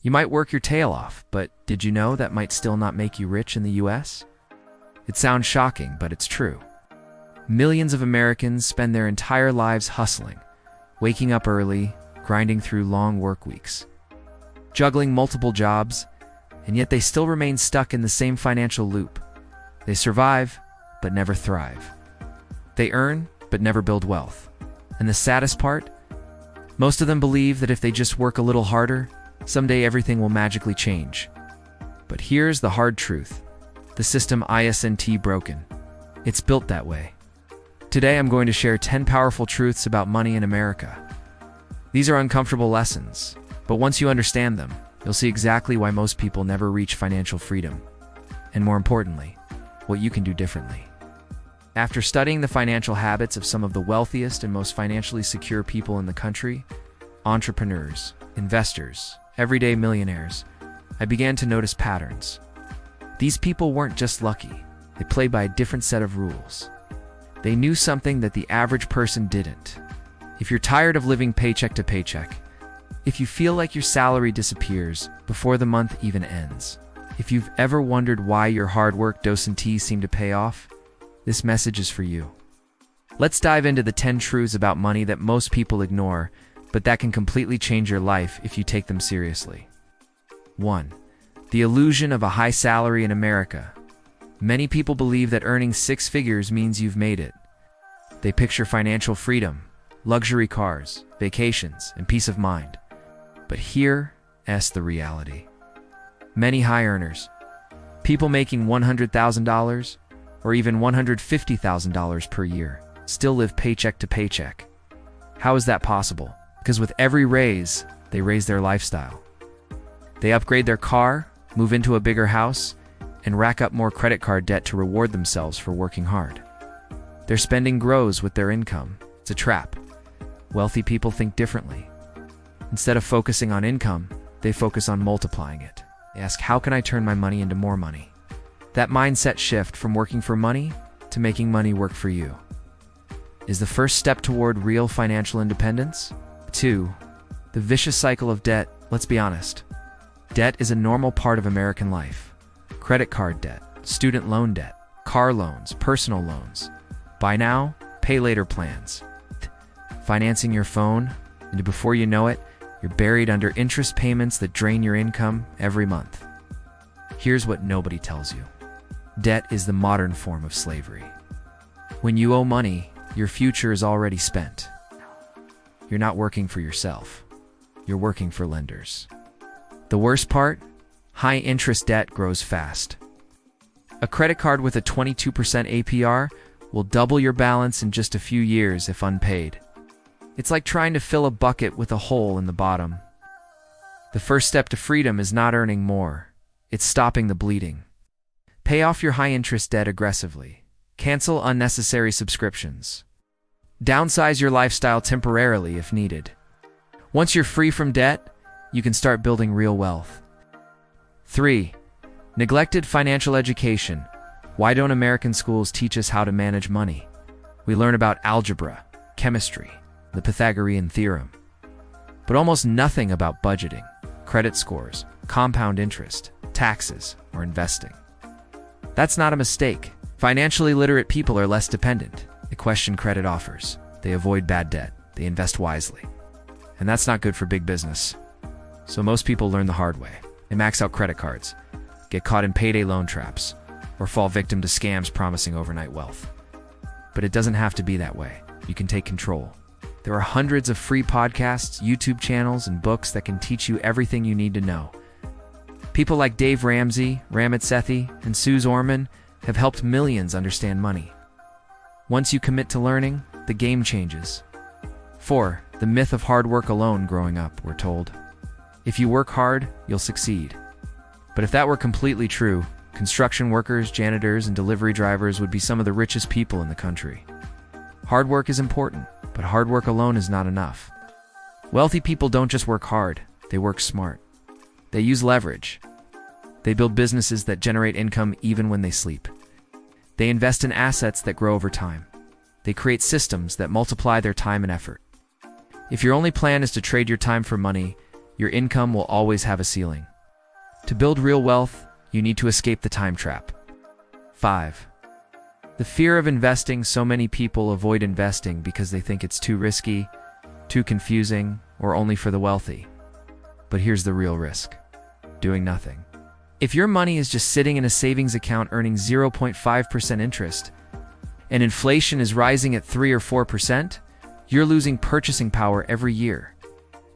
You might work your tail off, but did you know that might still not make you rich in the US? It sounds shocking, but it's true. Millions of Americans spend their entire lives hustling, waking up early, grinding through long work weeks, juggling multiple jobs, and yet they still remain stuck in the same financial loop. They survive, but never thrive. They earn, but never build wealth. And the saddest part? Most of them believe that if they just work a little harder, someday everything will magically change. But here's the hard truth. The system isn't broken. It's built that way. Today I'm going to share 10 powerful truths about money in America. These are uncomfortable lessons, but once you understand them, you'll see exactly why most people never reach financial freedom. And more importantly, what you can do differently. After studying the financial habits of some of the wealthiest and most financially secure people in the country, entrepreneurs, investors, everyday millionaires, I began to notice patterns. These people weren't just lucky. They played by a different set of rules. They knew something that the average person didn't. If you're tired of living paycheck to paycheck, if you feel like your salary disappears before the month even ends, if you've ever wondered why your hard work doesn't seem to pay off, this message is for you. Let's dive into the 10 truths about money that most people ignore, but that can completely change your life if you take them seriously. 1. The illusion of a high salary in America. Many people believe that earning 6 figures means you've made it. They picture financial freedom, luxury cars, vacations, and peace of mind. But here's the reality. Many high earners, people making $100,000 or even $150,000 per year, still live paycheck to paycheck. How is that possible? Because with every raise, they raise their lifestyle. They upgrade their car, move into a bigger house, and rack up more credit card debt to reward themselves for working hard. Their spending grows with their income. It's a trap. Wealthy people think differently. Instead of focusing on income, they focus on multiplying it. They ask, how can I turn my money into more money? That mindset shift from working for money to making money work for you is the first step toward real financial independence. 2. The vicious cycle of debt. Let's be honest. Debt is a normal part of American life. Credit card debt, student loan debt, car loans, personal loans, buy now, pay later plans, financing your phone, and before you know it, you're buried under interest payments that drain your income every month. Here's what nobody tells you. Debt is the modern form of slavery. When you owe money, your future is already spent. You're not working for yourself. You're working for lenders. The worst part? High interest debt grows fast. A credit card with a 22% APR will double your balance in just a few years if unpaid. It's like trying to fill a bucket with a hole in the bottom. The first step to freedom is not earning more. It's stopping the bleeding. Pay off your high-interest debt aggressively. Cancel unnecessary subscriptions. Downsize your lifestyle temporarily if needed. Once you're free from debt, you can start building real wealth. 3. Neglected financial education. Why don't American schools teach us how to manage money? We learn about algebra, chemistry, the Pythagorean theorem, but almost nothing about budgeting, credit scores, compound interest, taxes, or investing. That's not a mistake. Financially literate people are less dependent. They question credit offers. They avoid bad debt. They invest wisely. And that's not good for big business. So most people learn the hard way. They max out credit cards, get caught in payday loan traps, or fall victim to scams promising overnight wealth. But it doesn't have to be that way. You can take control. There are hundreds of free podcasts, YouTube channels, and books that can teach you everything you need to know. People like Dave Ramsey, Ramit Sethi, and Suze Orman have helped millions understand money. Once you commit to learning, the game changes. 4. The myth of hard work alone. Growing up, we're told, if you work hard, you'll succeed. But if that were completely true, construction workers, janitors, and delivery drivers would be some of the richest people in the country. Hard work is important, but hard work alone is not enough. Wealthy people don't just work hard, they work smart. They use leverage. They build businesses that generate income even when they sleep. They invest in assets that grow over time. They create systems that multiply their time and effort. If your only plan is to trade your time for money, Your income will always have a ceiling. To build real wealth, you need to escape the time trap. 5. The fear of investing. So many people avoid investing because they think it's too risky, too confusing, or only for the wealthy. But here's the real risk: doing nothing. If your money is just sitting in a savings account earning 0.5% interest, and inflation is rising at 3 or 4%, you're losing purchasing power every year.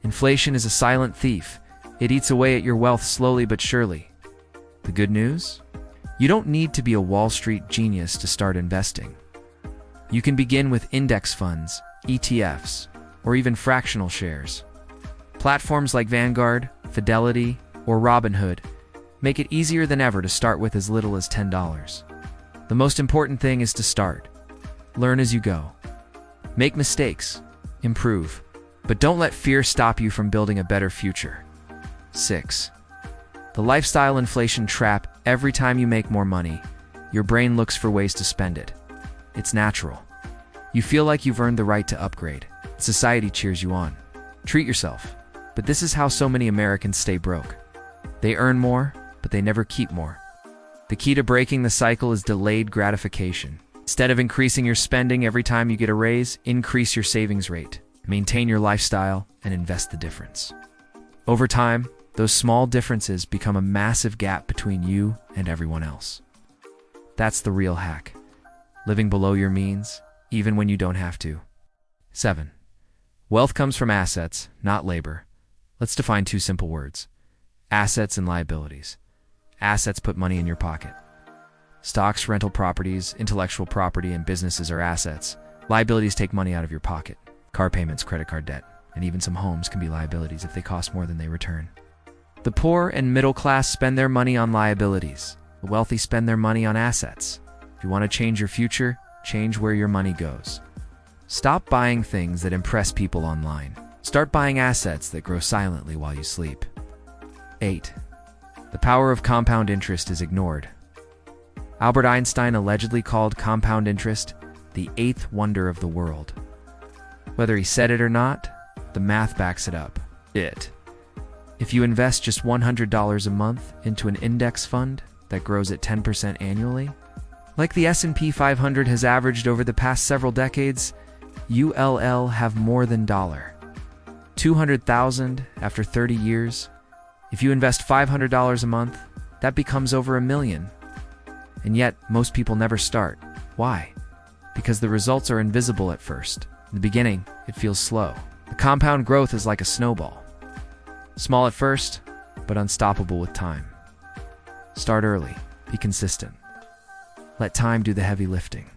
Inflation is a silent thief. It eats away at your wealth slowly but surely. The good news? You don't need to be a Wall Street genius to start investing. You can begin with index funds, ETFs, or even fractional shares. Platforms like Vanguard, Fidelity, or Robinhood make it easier than ever to start with as little as $10. The most important thing is to start. Learn as you go. Make mistakes. Improve. But don't let fear stop you from building a better future. 6. The lifestyle inflation trap. Every time you make more money, your brain looks for ways to spend it. It's natural. You feel like you've earned the right to upgrade. Society cheers you on. Treat yourself. But this is how so many Americans stay broke. They earn more, but they never keep more. The key to breaking the cycle is delayed gratification. Instead of increasing your spending every time you get a raise, increase your savings rate. Maintain your lifestyle and invest the difference. Over time, those small differences become a massive gap between you and everyone else. That's the real hack. Living below your means, even when you don't have to. 7. Wealth comes from assets, not labor. Let's define two simple words: assets and liabilities. Assets put money in your pocket. Stocks, rental properties, intellectual property, and businesses are assets. Liabilities take money out of your pocket. Car payments, credit card debt, and even some homes can be liabilities if they cost more than they return. The poor and middle class spend their money on liabilities. The wealthy spend their money on assets. If you want to change your future, change where your money goes. Stop buying things that impress people online. Start buying assets that grow silently while you sleep. 8. The power of compound interest is ignored. Albert Einstein allegedly called compound interest the eighth wonder of the world. Whether he said it or not, the math backs it up. If you invest just $100 a month into an index fund that grows at 10% annually, like the S&P 500 has averaged over the past several decades, you'll have more than $200,000 after 30 years. If you invest $500 a month, that becomes over $1 million. And yet, most people never start. Why? Because the results are invisible at first. In the beginning, it feels slow. The compound growth is like a snowball. Small at first, but unstoppable with time. Start early. Be consistent. Let time do the heavy lifting.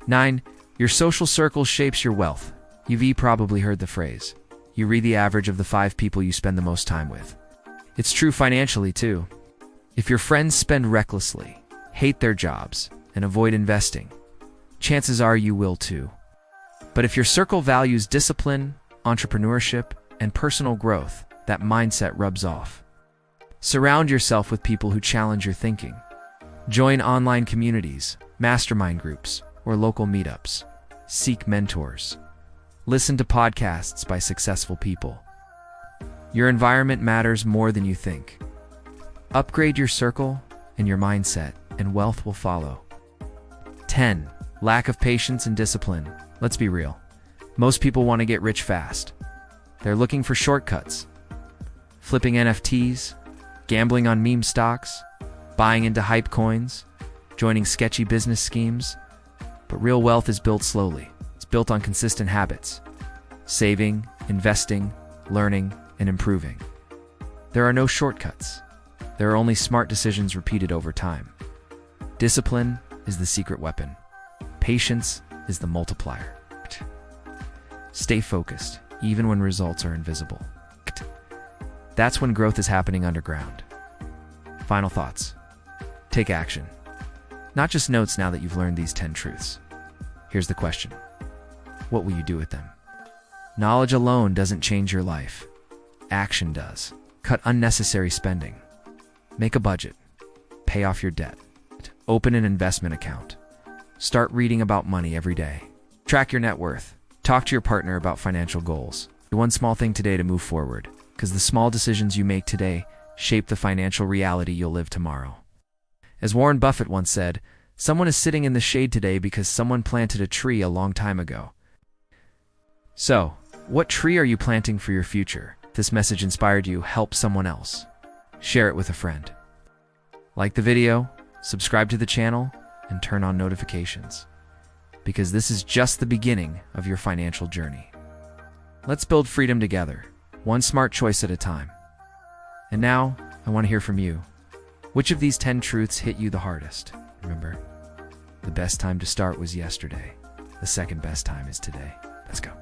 9. Your social circle shapes your wealth. You've probably heard the phrase, you read the average of the 5 people you spend the most time with. It's true financially, too. If your friends spend recklessly, hate their jobs, and avoid investing, chances are you will too. But if your circle values discipline, entrepreneurship, and personal growth, that mindset rubs off. Surround yourself with people who challenge your thinking. Join online communities, mastermind groups, or local meetups. Seek mentors. Listen to podcasts by successful people. Your environment matters more than you think. Upgrade your circle and your mindset, and wealth will follow. 10. Lack of patience and discipline. Let's be real. Most people want to get rich fast. They're looking for shortcuts. Flipping NFTs, gambling on meme stocks, buying into hype coins, joining sketchy business schemes. But real wealth is built slowly. It's built on consistent habits. Saving, investing, learning, and improving. There are no shortcuts. There are only smart decisions repeated over time. Discipline is the secret weapon. Patience is the multiplier. Stay focused, even when results are invisible. That's when growth is happening underground. Final thoughts. Take action. Not just notes now that you've learned these 10 truths. Here's the question. What will you do with them? Knowledge alone doesn't change your life. Action does. Cut unnecessary spending. Make a budget. Pay off your debt. Open an investment account. Start reading about money every day. Track your net worth. Talk to your partner about financial goals. Do one small thing today to move forward. because the small decisions you make today shape the financial reality you'll live tomorrow. As Warren Buffett once said, someone is sitting in the shade today because someone planted a tree a long time ago. So, what tree are you planting for your future? If this message inspired you, help someone else. Share it with a friend. Like the video, subscribe to the channel, and turn on notifications, because this is just the beginning of your financial journey. Let's build freedom together, one smart choice at a time. And now, I want to hear from you. Which of these 10 truths hit you the hardest? Remember, the best time to start was yesterday. The second best time is today. Let's go.